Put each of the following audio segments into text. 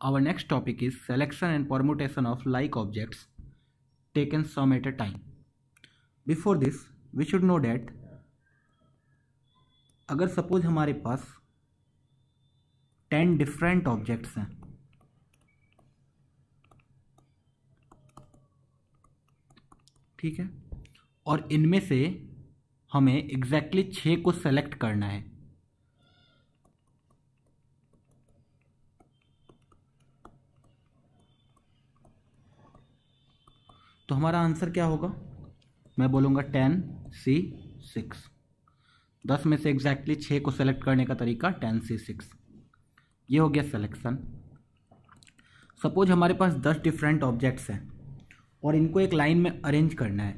Our next topic is selection and permutation of like objects taken some at a time. Before this, we should know that अगर suppose हमारे पास 10 different objects हैं, ठीक है, और इनमें से हमें एग्जैक्टली 6 को सेलेक्ट करना है, तो हमारा आंसर क्या होगा? मैं बोलूँगा 10C6। 10 में से एग्जैक्टली 6 को सेलेक्ट करने का तरीका 10C6। ये हो गया सिलेक्शन। सपोज हमारे पास 10 डिफरेंट ऑब्जेक्ट्स हैं और इनको एक लाइन में अरेंज करना है,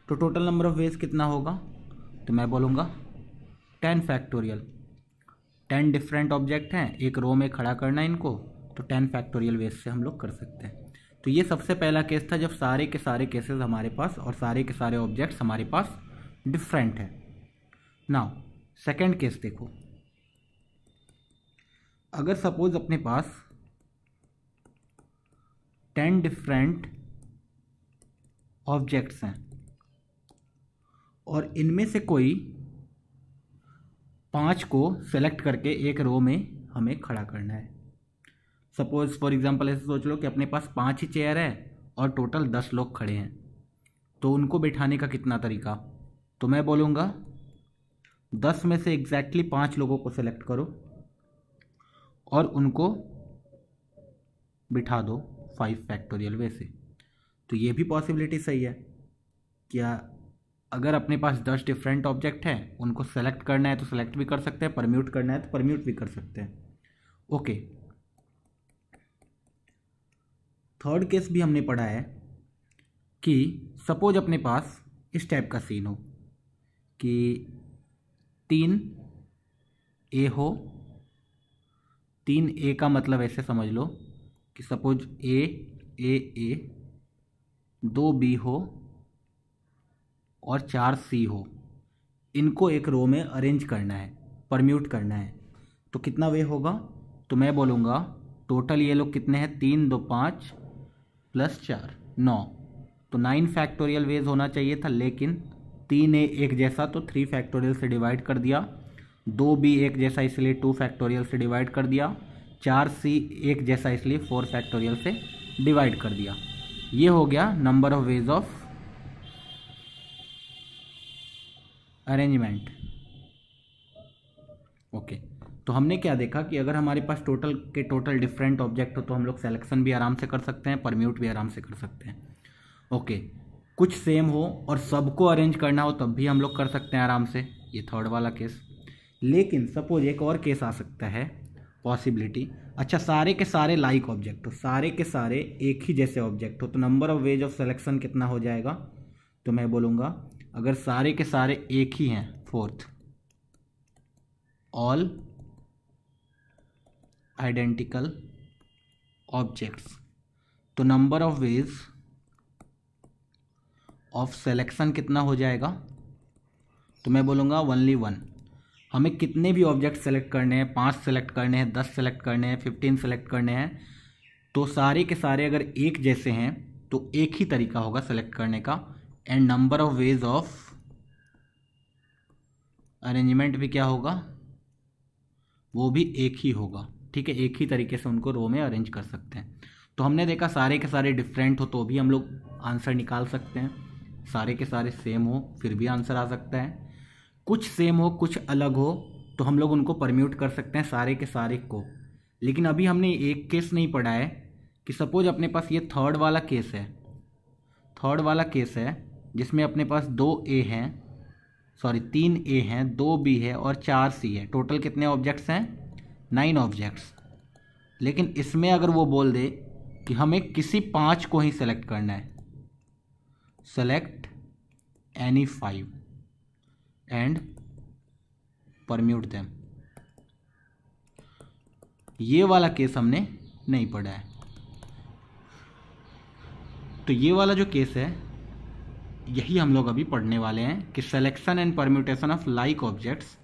तो टोटल नंबर ऑफ वेज कितना होगा? तो मैं बोलूँगा 10 फैक्टोरियल। 10 डिफरेंट ऑब्जेक्ट हैं, एक रो में खड़ा करना है इनको, तो 10 फैक्टोरियल वेज से हम लोग कर सकते हैं। तो ये सबसे पहला केस था जब सारे के सारे केसेस हमारे पास और सारे के सारे ऑब्जेक्ट्स हमारे पास डिफरेंट है। नाउ सेकंड केस देखो, अगर सपोज अपने पास 10 डिफरेंट ऑब्जेक्ट्स हैं और इनमें से कोई 5 को सेलेक्ट करके एक रो में हमें खड़ा करना है। सपोज फॉर एग्जांपल ऐसे सोच लो कि अपने पास 5 ही चेयर है और टोटल 10 लोग खड़े हैं, तो उनको बिठाने का कितना तरीका? तो मैं बोलूँगा 10 में से एग्जैक्टली 5 लोगों को सेलेक्ट करो और उनको बिठा दो 5 फैक्टोरियल वे से। तो ये भी पॉसिबिलिटी सही है। क्या अगर अपने पास 10 डिफरेंट ऑब्जेक्ट हैं, उनको सेलेक्ट करना है तो सेलेक्ट भी कर सकते हैं, परम्यूट करना है तो परम्यूट भी कर सकते हैं। ओके, थर्ड केस भी हमने पढ़ा है कि सपोज अपने पास इस टाइप का सीन हो कि 3A हो। 3A का मतलब ऐसे समझ लो कि सपोज A 2B हो और 4C हो। इनको एक रो में अरेंज करना है, परम्यूट करना है, तो कितना वे होगा? तो मैं बोलूँगा टोटल ये लोग कितने हैं? 3 2 5 + 4 9, तो 9 फैक्टोरियल वेज होना चाहिए था, लेकिन 3A एक जैसा तो 3 फैक्टोरियल से डिवाइड कर दिया, 2B एक जैसा इसलिए 2 फैक्टोरियल से डिवाइड कर दिया, 4C एक जैसा इसलिए 4 फैक्टोरियल से डिवाइड कर दिया। ये हो गया number of ways of arrangement. Okay, तो हमने क्या देखा कि अगर हमारे पास टोटल डिफरेंट ऑब्जेक्ट हो तो हम लोग सेलेक्शन भी आराम से कर सकते हैं, परम्यूट भी आराम से कर सकते हैं। ओके, कुछ सेम हो और सबको अरेंज करना हो तब भी हम लोग कर सकते हैं आराम से, ये थर्ड वाला केस। लेकिन सपोज एक और केस आ सकता है, पॉसिबिलिटी, अच्छा सारे के सारे लाइक ऑब्जेक्ट हो, सारे के सारे एक ही जैसे ऑब्जेक्ट हो, तो number of ways of selection कितना हो जाएगा? तो मैं बोलूँगा अगर सारे के सारे एक ही हैं, फोर्थ, ऑल आइडेंटिकल ऑब्जेक्ट्स, तो number of ways of selection कितना हो जाएगा? तो मैं बोलूँगा ओनली 1। हमें कितने भी ऑब्जेक्ट सेलेक्ट करने हैं, 5 सेलेक्ट करने हैं, 10 सेलेक्ट करने हैं, 15 सेलेक्ट करने हैं, तो सारे के सारे अगर एक जैसे हैं तो एक ही तरीका होगा सेलेक्ट करने का, and number of ways of arrangement भी क्या होगा? वो भी एक ही होगा। ठीक है, एक ही तरीके से उनको रो में अरेंज कर सकते हैं। तो हमने देखा सारे के सारे डिफरेंट हो तो भी हम लोग आंसर निकाल सकते हैं, सारे के सारे सेम हो फिर भी आंसर आ सकता है, कुछ सेम हो कुछ अलग हो तो हम लोग उनको परम्यूट कर सकते हैं सारे के सारे को। लेकिन अभी हमने एक केस नहीं पढ़ा है कि सपोज अपने पास ये थर्ड वाला केस है, थर्ड वाला केस है जिसमें अपने पास 2A हैं, सॉरी 3A हैं, 2B है और 4C है। टोटल कितने ऑब्जेक्ट्स हैं? 9 ऑब्जेक्ट्स। लेकिन इसमें अगर वो बोल दे कि हमें किसी 5 को ही सेलेक्ट करना है, select any 5 and permute them, ये वाला केस हमने नहीं पढ़ा है। तो ये वाला जो केस है यही हम लोग अभी पढ़ने वाले हैं कि selection and permutation of like objects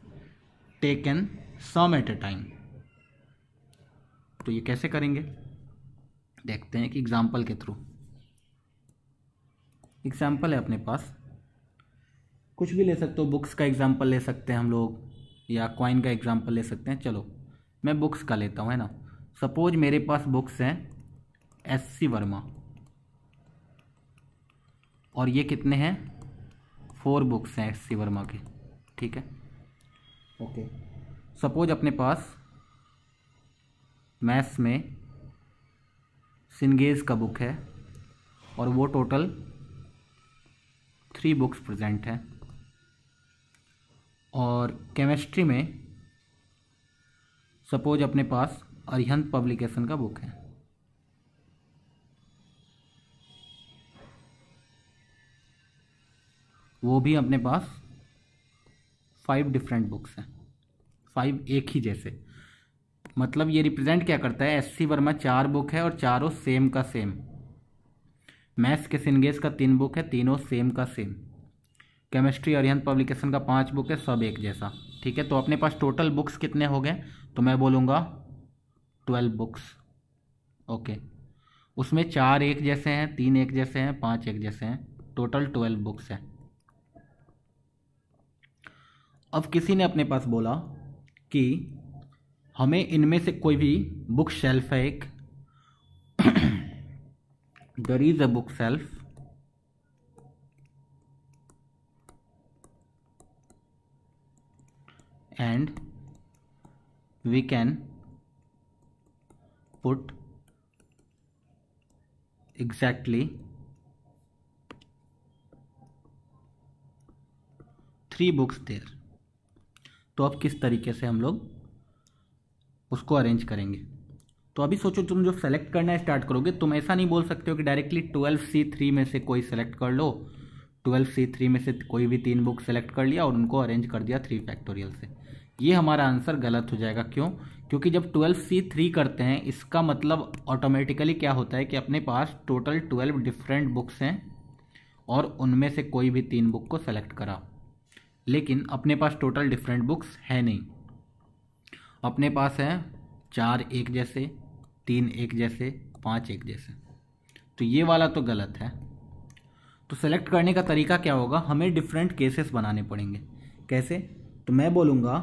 taken some at a time. तो ये कैसे करेंगे, देखते हैं कि एग्जाम्पल के थ्रू। एग्जाम्पल है अपने पास, कुछ भी ले सकते हो, बुक्स का एग्जाम्पल ले सकते हैं हम लोग, या कॉइन का एग्जाम्पल ले सकते हैं। चलो मैं बुक्स का लेता हूँ, है ना। सपोज मेरे पास बुक्स हैं एस.सी. वर्मा, और ये कितने हैं, 4 बुक्स हैं एस.सी. वर्मा के, ठीक है। ओके, सपोज अपने पास मैथ्स में सिंगेज का बुक है और वो टोटल 3 बुक्स प्रेजेंट हैं, और केमिस्ट्री में सपोज अपने पास अरिहंत पब्लिकेशन का बुक है। वो भी अपने पास 5 डिफरेंट बुक्स हैं, 5 एक ही जैसे। मतलब ये रिप्रेजेंट क्या करता है, एस.सी. वर्मा 4 बुक है और चारों सेम का सेम। मैथ्स के सिंगेज का 3 बुक है, तीनों सेम का सेम। केमिस्ट्री अरिहंत पब्लिकेशन का 5 बुक है, सब एक जैसा, ठीक है। तो अपने पास टोटल बुक्स कितने हो गए, तो मैं बोलूँगा 12 बुक्स। ओके, उसमें 4 एक जैसे हैं, 3 एक जैसे हैं, 5 एक जैसे हैं, टोटल 12 बुक्स हैं। अब किसी ने अपने पास बोला कि हमें इनमें से कोई भी बुक शेल्फ है एक, there is a book shelf and we can put exactly 3 books there। तो अब किस तरीके से हम लोग उसको अरेंज करेंगे। तो अभी सोचो, तुम जो सेलेक्ट करना स्टार्ट करोगे, तुम ऐसा नहीं बोल सकते हो कि डायरेक्टली 12C3 में से कोई सेलेक्ट कर लो, 12C3 में से कोई भी 3 बुक सेलेक्ट कर लिया और उनको अरेंज कर दिया 3 फैक्टोरियल से। ये हमारा आंसर गलत हो जाएगा। क्यों? क्योंकि जब 12C3 करते हैं, इसका मतलब ऑटोमेटिकली क्या होता है कि अपने पास टोटल 12 डिफरेंट बुक्स हैं और उनमें से कोई भी 3 बुक को सेलेक्ट करा। लेकिन अपने पास टोटल डिफरेंट बुक्स है नहीं, अपने पास है 4 एक जैसे, 3 एक जैसे, 5 एक जैसे। तो ये वाला तो गलत है। तो सेलेक्ट करने का तरीका क्या होगा, हमें डिफरेंट केसेस बनाने पड़ेंगे। कैसे? तो मैं बोलूँगा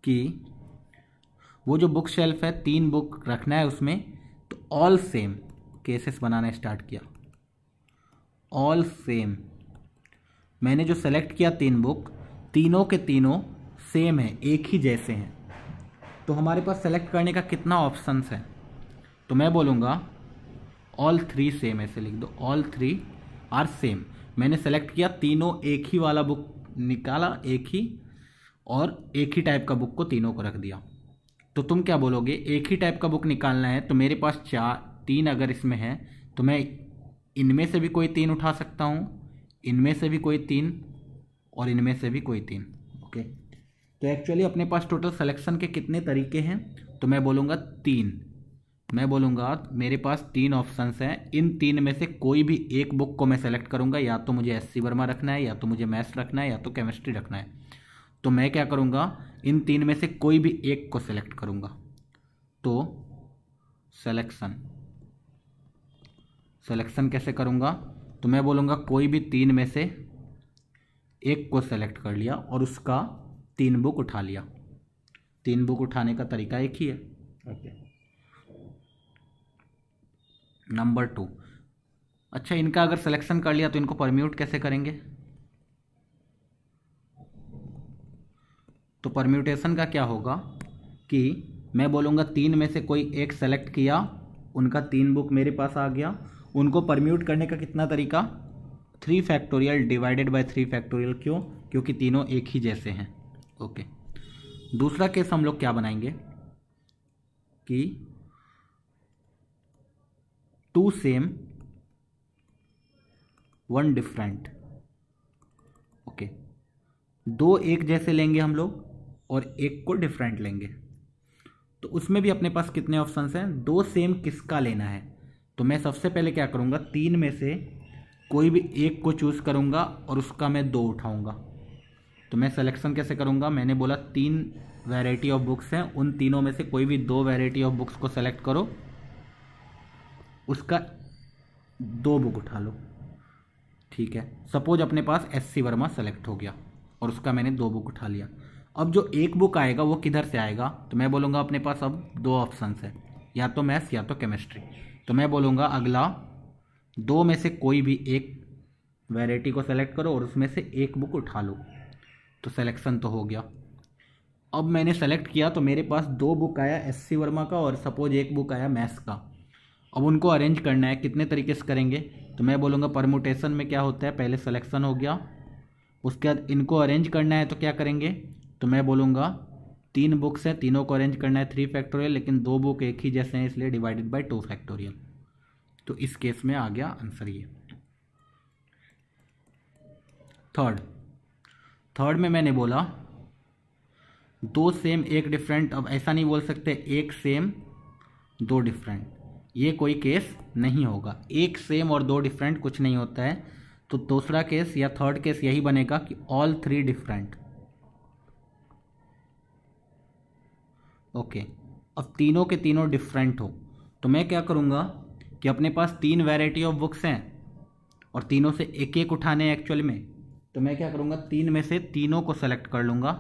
कि वो जो बुक शेल्फ है 3 बुक रखना है उसमें, तो ऑल सेम केसेस बनाना स्टार्ट किया। ऑल सेम, मैंने जो सेलेक्ट किया 3 बुक, तीनों के तीनों सेम है, एक ही जैसे हैं। तो हमारे पास सेलेक्ट करने का कितना ऑप्शंस है, तो मैं बोलूँगा ऑल 3 सेम, ऐसे लिख दो, ऑल 3 आर सेम। मैंने सेलेक्ट किया, तीनों एक ही वाला बुक निकाला, एक ही, और एक ही टाइप का बुक को तीनों को रख दिया। तो तुम क्या बोलोगे, एक ही टाइप का बुक निकालना है, तो मेरे पास 3 अगर इसमें है तो मैं इनमें से भी कोई 3 उठा सकता हूँ, इनमें से भी कोई 3, और इनमें से भी कोई 3। ओके, तो एक्चुअली अपने पास टोटल सिलेक्शन के कितने तरीके हैं, तो मैं बोलूँगा 3। मैं बोलूँगा मेरे पास 3 ऑप्शंस हैं, इन 3 में से कोई भी एक बुक को मैं सेलेक्ट करूँगा, या तो मुझे एस.सी. वर्मा रखना है, या तो मुझे मैथ्स रखना है, या तो केमिस्ट्री रखना है। तो मैं क्या करूँगा, इन 3 में से कोई भी एक को सेलेक्ट करूँगा। तो सिलेक्शन कैसे करूँगा, तो मैं बोलूँगा कोई भी 3 में से एक को सेलेक्ट कर लिया और उसका 3 बुक उठा लिया। 3 बुक उठाने का तरीका एक ही है। ओके, नंबर 2, अच्छा इनका अगर सिलेक्शन कर लिया तो इनको परम्यूट कैसे करेंगे। तो परम्यूटेशन का क्या होगा कि मैं बोलूँगा 3 में से कोई एक सेलेक्ट किया, उनका 3 बुक मेरे पास आ गया, उनको परम्यूट करने का कितना तरीका, 3 फैक्टोरियल डिवाइडेड बाय 3 फैक्टोरियल। क्यों? क्योंकि तीनों एक ही जैसे हैं। ओके, दूसरा केस हम लोग क्या बनाएंगे कि 2 सेम 1 डिफरेंट। ओके, 2 एक जैसे लेंगे हम लोग और एक को डिफरेंट लेंगे। तो उसमें भी अपने पास कितने ऑप्शंस हैं, 2 सेम किसका लेना है। तो मैं सबसे पहले क्या करूँगा, 3 में से कोई भी एक को चूज़ करूँगा और उसका मैं 2 उठाऊँगा। तो मैं सिलेक्शन कैसे करूँगा, मैंने बोला 3 वैरायटी ऑफ बुक्स हैं उन तीनों में से कोई भी 2 वैरायटी ऑफ बुक्स को सेलेक्ट करो, उसका 2 बुक उठा लो। ठीक है, सपोज अपने पास एस.सी. वर्मा सेलेक्ट हो गया और उसका मैंने 2 बुक उठा लिया। अब जो 1 बुक आएगा वो किधर से आएगा, तो मैं बोलूँगा अपने पास अब 2 ऑप्शंस है, या तो मैथ्स या तो केमिस्ट्री। तो मैं बोलूँगा अगला 2 में से कोई भी एक वैरायटी को सेलेक्ट करो और उसमें से 1 बुक उठा लो। तो सिलेक्शन तो हो गया। अब मैंने सेलेक्ट किया तो मेरे पास 2 बुक आया एस.सी. वर्मा का और सपोज 1 बुक आया मैथ्स का। अब उनको अरेंज करना है, कितने तरीके से करेंगे, तो मैं बोलूँगा परमुटेशन में क्या होता है, पहले सिलेक्शन हो गया, उसके बाद इनको अरेंज करना है तो क्या करेंगे, तो मैं बोलूँगा 3 बुक्स हैं, तीनों को अरेंज करना है 3 फैक्टोरियल, लेकिन 2 बुक एक ही जैसे हैं इसलिए डिवाइडेड बाय 2 फैक्टोरियल। तो इस केस में आ गया आंसर ये। थर्ड में मैंने बोला 2 सेम 1 डिफरेंट। अब ऐसा नहीं बोल सकते 1 सेम 2 डिफरेंट, ये कोई केस नहीं होगा। 1 सेम और 2 डिफरेंट कुछ नहीं होता है। तो दूसरा केस या थर्ड केस यही बनेगा कि ऑल 3 डिफरेंट। ओके, अब तीनों के तीनों डिफरेंट हो तो मैं क्या करूँगा कि अपने पास 3 वैरायटी ऑफ बुक्स हैं और तीनों से एक एक उठाने हैं एक्चुअल में। तो मैं क्या करूँगा, 3 में से तीनों को सेलेक्ट कर लूँगा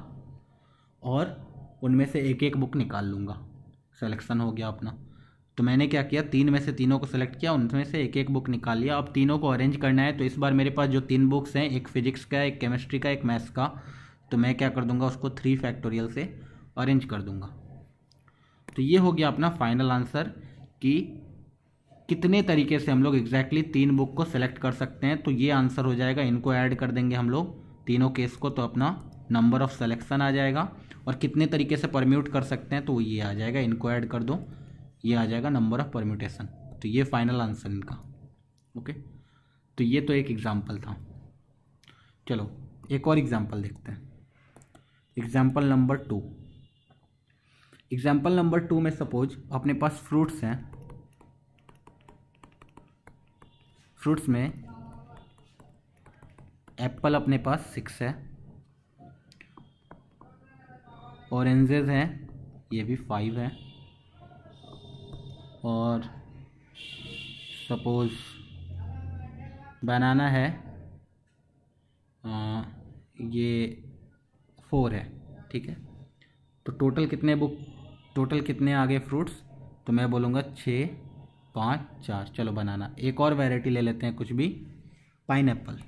और उनमें से एक एक बुक निकाल लूँगा। सिलेक्शन हो गया अपना। तो मैंने क्या किया, 3 में से तीनों को सेलेक्ट किया, उनमें से एक एक बुक निकाल लिया। अब तीनों को अरेंज करना है तो इस बार मेरे पास जो 3 बुक्स हैं, एक फिजिक्स का, एक केमिस्ट्री का, एक मैथ्स का, तो मैं क्या कर दूंगा, उसको 3 फैक्टोरियल से अरेंज कर दूंगा। तो ये हो गया अपना फाइनल आंसर कि कितने तरीके से हम लोग एग्जैक्टली 3 बुक को सेलेक्ट कर सकते हैं। तो ये आंसर हो जाएगा, इनको ऐड कर देंगे हम लोग तीनों केस को, तो अपना नंबर ऑफ सिलेक्शन आ जाएगा। और कितने तरीके से परम्यूट कर सकते हैं तो ये आ जाएगा, इनको ऐड कर दो, ये आ जाएगा नंबर ऑफ परम्यूटेशन। तो ये फाइनल आंसर इनका। ओके, तो ये तो एक एग्जाम्पल था। चलो एक और एग्जाम्पल देखते हैं। Example number 2। एग्जाम्पल नंबर 2 में सपोज अपने पास फ्रूट्स हैं। फ्रूट्स में एप्पल अपने पास 6 है, ऑरेंजेस हैं ये भी 5 है, और सपोज बनाना है ये 4 है। ठीक है, तो टोटल कितने आ गए फ्रूट्स, तो मैं बोलूँगा 6, 5, 4। चलो बनाना, एक और वैरायटी ले लेते हैं कुछ भी, पाइनएप्पल,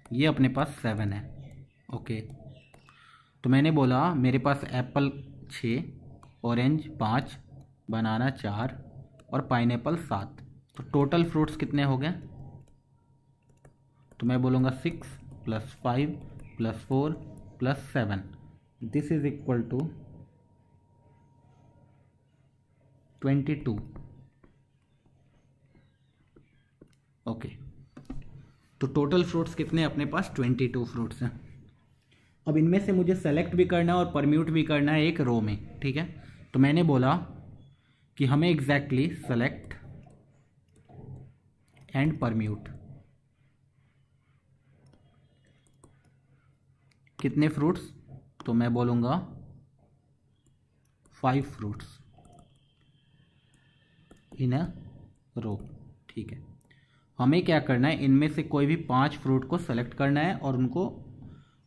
ये अपने पास 7 है। ओके, तो मैंने बोला मेरे पास एप्पल 6, ऑरेंज 5, बनाना 4 और पाइनएप्पल 7। तो टोटल फ्रूट्स कितने हो गए, तो मैं बोलूँगा 6 + 5 + 4 + 7, this is equal to 22। Okay, तो टोटल फ्रूट्स कितने अपने पास 22 फ्रूट्स हैं। अब इनमें से मुझे सेलेक्ट भी करना है और परम्यूट भी करना है एक रो में। ठीक है, तो मैंने बोला कि हमें एग्जैक्टली सेलेक्ट एंड परम्यूट कितने फ्रूट्स, तो मैं बोलूँगा 5 फ्रूट्स इन अ रो। ठीक है, हमें क्या करना है, इनमें से कोई भी 5 फ्रूट को सेलेक्ट करना है और उनको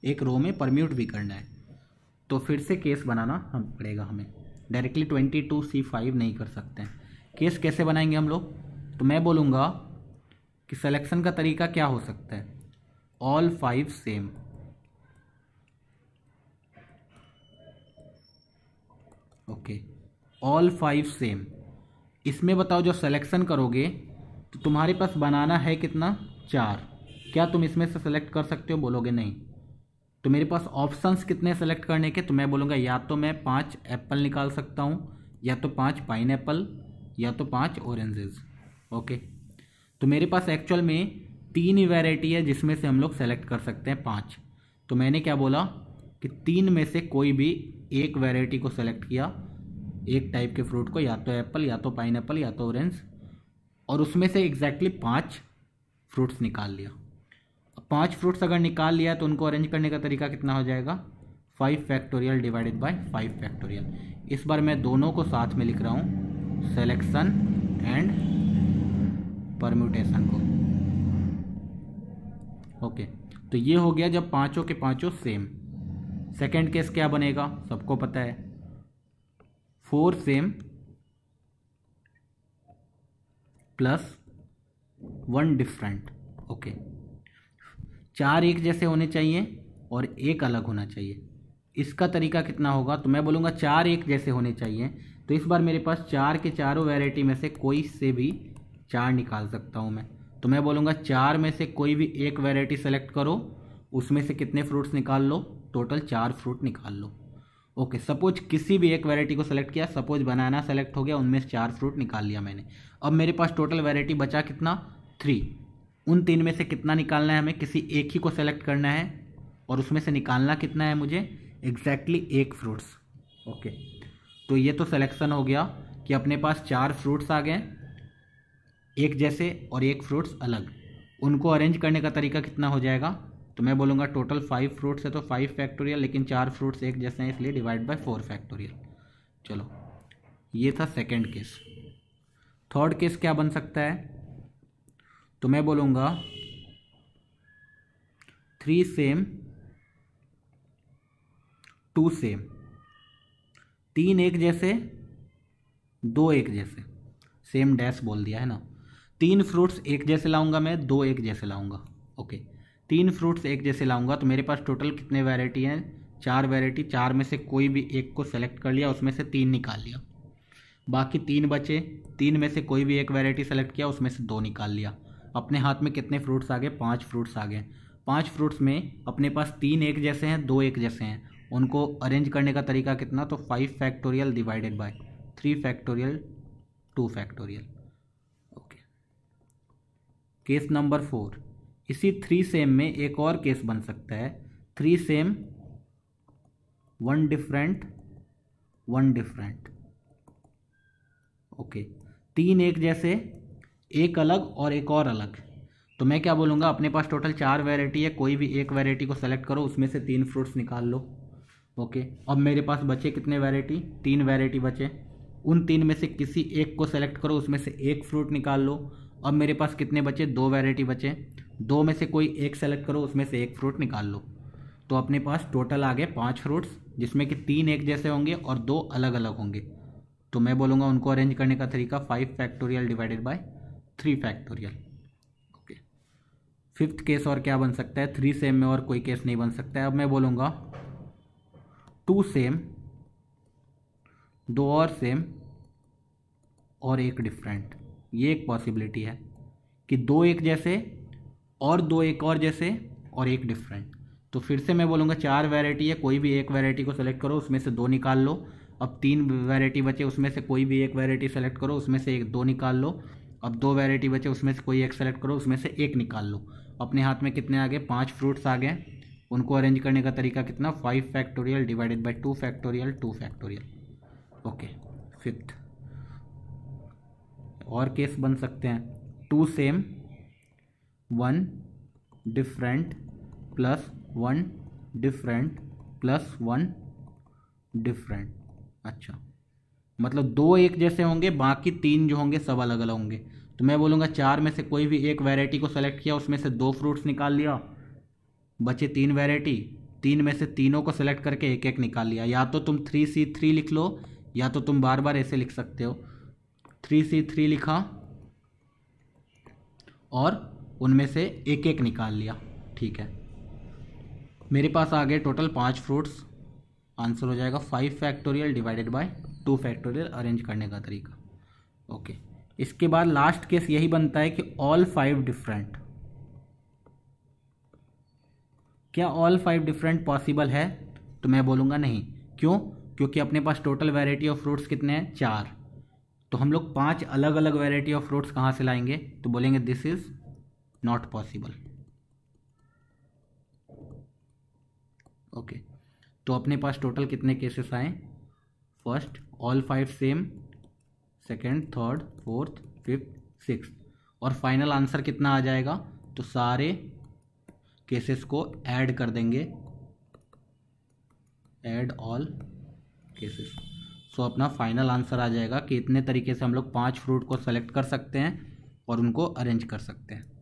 एक रो में परम्यूट भी करना है। तो फिर से केस बनाना पड़ेगा हमें, डायरेक्टली 22C5 नहीं कर सकते हैं। केस कैसे बनाएंगे हम लोग, तो मैं बोलूँगा कि सिलेक्शन का तरीका क्या हो सकता है, all 5 same. Okay, all 5 same. इसमें बताओ जो सिलेक्शन करोगे तो तुम्हारे पास बनाना है कितना, 4। क्या तुम इसमें से सेलेक्ट कर सकते हो, बोलोगे नहीं। तो मेरे पास ऑप्शंस कितने सेलेक्ट करने के, तो मैं बोलूँगा या तो मैं 5 एप्पल निकाल सकता हूँ, या तो 5 पाइनएप्पल, या तो 5 ऑरेंजेस। ओके, तो मेरे पास एक्चुअल में 3 ही वैरायटी है जिसमें से हम लोग सेलेक्ट कर सकते हैं 5। तो मैंने क्या बोला कि 3 में से कोई भी एक वैरायटी को सेलेक्ट किया, एक टाइप के फ्रूट को, या तो एप्पल, या तो पाइनएप्पल, या तो ऑरेंज, और उसमें से एग्जैक्टली 5 फ्रूट्स निकाल लिया। अब 5 फ्रूट्स अगर निकाल लिया तो उनको अरेंज करने का तरीका कितना हो जाएगा, 5 फैक्टोरियल डिवाइडेड बाय 5 फैक्टोरियल। इस बार मैं दोनों को साथ में लिख रहा हूँ, सेलेक्शन एंड परम्यूटेशन को। ओके, तो ये हो गया जब पांचों के पांचों सेम। सेकंड केस क्या बनेगा, सबको पता है, 4 सेम प्लस 1 डिफरेंट। ओके, 4 एक जैसे होने चाहिए और एक अलग होना चाहिए। इसका तरीका कितना होगा, तो मैं बोलूँगा 4 एक जैसे होने चाहिए। तो इस बार मेरे पास 4 के चारों वैरायटी में से कोई से भी 4 निकाल सकता हूँ मैं। तो मैं बोलूँगा 4 में से कोई भी एक वैरायटी सेलेक्ट करो, उसमें से कितने फ्रूट्स निकाल लो, टोटल 4 फ्रूट निकाल लो। ओके, सपोज किसी भी एक वैरायटी को सेलेक्ट किया, सपोज बनाना सेलेक्ट हो गया, उनमें से 4 फ्रूट निकाल लिया मैंने। अब मेरे पास टोटल वैरायटी बचा कितना, 3। उन 3 में से कितना निकालना है हमें, किसी एक ही को सेलेक्ट करना है और उसमें से निकालना कितना है मुझे, एग्जैक्टली 1 फ्रूट्स। ओके, तो ये तो सिलेक्शन हो गया कि अपने पास 4 फ्रूट्स आ गए एक जैसे और 1 फ्रूट्स अलग। उनको अरेंज करने का तरीका कितना हो जाएगा, तो मैं बोलूँगा टोटल 5 फ्रूट्स है तो 5 फैक्टोरियल, लेकिन 4 फ्रूट्स एक जैसे हैं इसलिए डिवाइड बाय 4 फैक्टोरियल। चलो, ये था सेकेंड केस। थर्ड केस क्या बन सकता है, तो मैं बोलूँगा 3 सेम 2 सेम, 3 एक जैसे 2 एक जैसे, सेम डैश बोल दिया है ना। 3 फ्रूट्स एक जैसे लाऊंगा मैं, 2 एक जैसे लाऊंगा। ओके, 3 फ्रूट्स एक जैसे लाऊंगा तो मेरे पास टोटल कितने वैरायटी हैं, 4 वैरायटी। 4 में से कोई भी एक को सेलेक्ट कर लिया, उसमें से 3 निकाल लिया, बाकी 3 बचे। 3 में से कोई भी एक वैरायटी सेलेक्ट किया, उसमें से 2 निकाल लिया। अपने हाथ में कितने फ्रूट्स आ गए, 5 फ्रूट्स आ गए। 5 फ्रूट्स में अपने पास 3 एक जैसे हैं, 2 एक जैसे हैं। उनको अरेंज करने का तरीका कितना, तो 5 factorial divided by 3 factorial 2 factorial. Okay, case number 4। इसी 3 सेम में एक और केस बन सकता है, 3 सेम 1 डिफरेंट 1 डिफरेंट। ओके, 3 एक जैसे, एक अलग और एक और अलग। तो मैं क्या बोलूँगा, अपने पास टोटल 4 वैरायटी है, कोई भी एक वैरायटी को सेलेक्ट करो, उसमें से 3 फ्रूट्स निकाल लो। ओके, अब मेरे पास बचे कितने वैरायटी, 3 वैरायटी बचे। उन 3 में से किसी एक को सेलेक्ट करो, उसमें से 1 फ्रूट निकाल लो। अब मेरे पास कितने बचे, 2 वैरायटी बचे। 2 में से कोई एक सेलेक्ट करो, उसमें से 1 फ्रूट निकाल लो। तो अपने पास टोटल आ गए 5 फ्रूट्स, जिसमें कि 3 एक जैसे होंगे और 2 अलग अलग होंगे। तो मैं बोलूँगा उनको अरेंज करने का तरीका 5 factorial divided by 3 factorial. Okay, 5th case और क्या बन सकता है, 3 सेम में और कोई केस नहीं बन सकता है। अब मैं बोलूँगा 2 सेम 2 और सेम और 1 डिफरेंट। ये एक पॉसिबिलिटी है कि 2 एक जैसे और 2 एक और जैसे और 1 डिफरेंट। तो फिर से मैं बोलूँगा 4 वैरायटी है, कोई भी एक वैरायटी को सेलेक्ट करो, उसमें से 2 निकाल लो। अब 3 वैरायटी बचे, उसमें से कोई भी एक वैरायटी सेलेक्ट करो, उसमें से 2 निकाल लो। अब 2 वैरायटी बचे, उसमें से कोई एक सेलेक्ट करो, उसमें से 1 निकाल लो। अपने हाथ में कितने आ गए, 5 फ्रूट्स आ गए। उनको अरेंज करने का तरीका कितना, 5 factorial divided by 2 factorial 2 factorial. Okay, 5th और केस बन सकते हैं, 2 same 1 different plus 1 different plus 1 different. अच्छा, मतलब 2 एक जैसे होंगे, बाकी 3 जो होंगे सब अलग अलग होंगे। तो मैं बोलूँगा 4 में से कोई भी एक वैरायटी को सेलेक्ट किया, उसमें से 2 फ्रूट्स निकाल लिया, बचे 3 वैरायटी। 3 में से तीनों को सेलेक्ट करके 1 1 निकाल लिया। या तो तुम 3C3 लिख लो, या तो तुम बार बार ऐसे लिख सकते हो, 3C3 लिखा और उनमें से 1 1 निकाल लिया। ठीक है, मेरे पास आ गए टोटल 5 फ्रूट्स। आंसर हो जाएगा 5 factorial divided by 2 factorial, arrange करने का तरीका। ओके, इसके बाद लास्ट केस यही बनता है कि ऑल 5 डिफरेंट। क्या ऑल 5 डिफरेंट पॉसिबल है, तो मैं बोलूँगा नहीं। क्यों, क्योंकि अपने पास टोटल वैरायटी ऑफ फ्रूट्स कितने हैं, 4। तो हम लोग 5 अलग अलग वैरायटी ऑफ फ्रूट्स कहाँ से लाएंगे, तो बोलेंगे this is not possible. Okay, तो अपने पास टोटल कितने केसेस आए, first all 5 same, second, third, fourth, 5th, 6th, और फाइनल आंसर कितना आ जाएगा, तो सारे केसेस को ऐड कर देंगे, ऐड ऑल केसेस। सो अपना फाइनल आंसर आ जाएगा कि इतने तरीके से हम लोग 5 फ्रूट को सेलेक्ट कर सकते हैं और उनको अरेंज कर सकते हैं।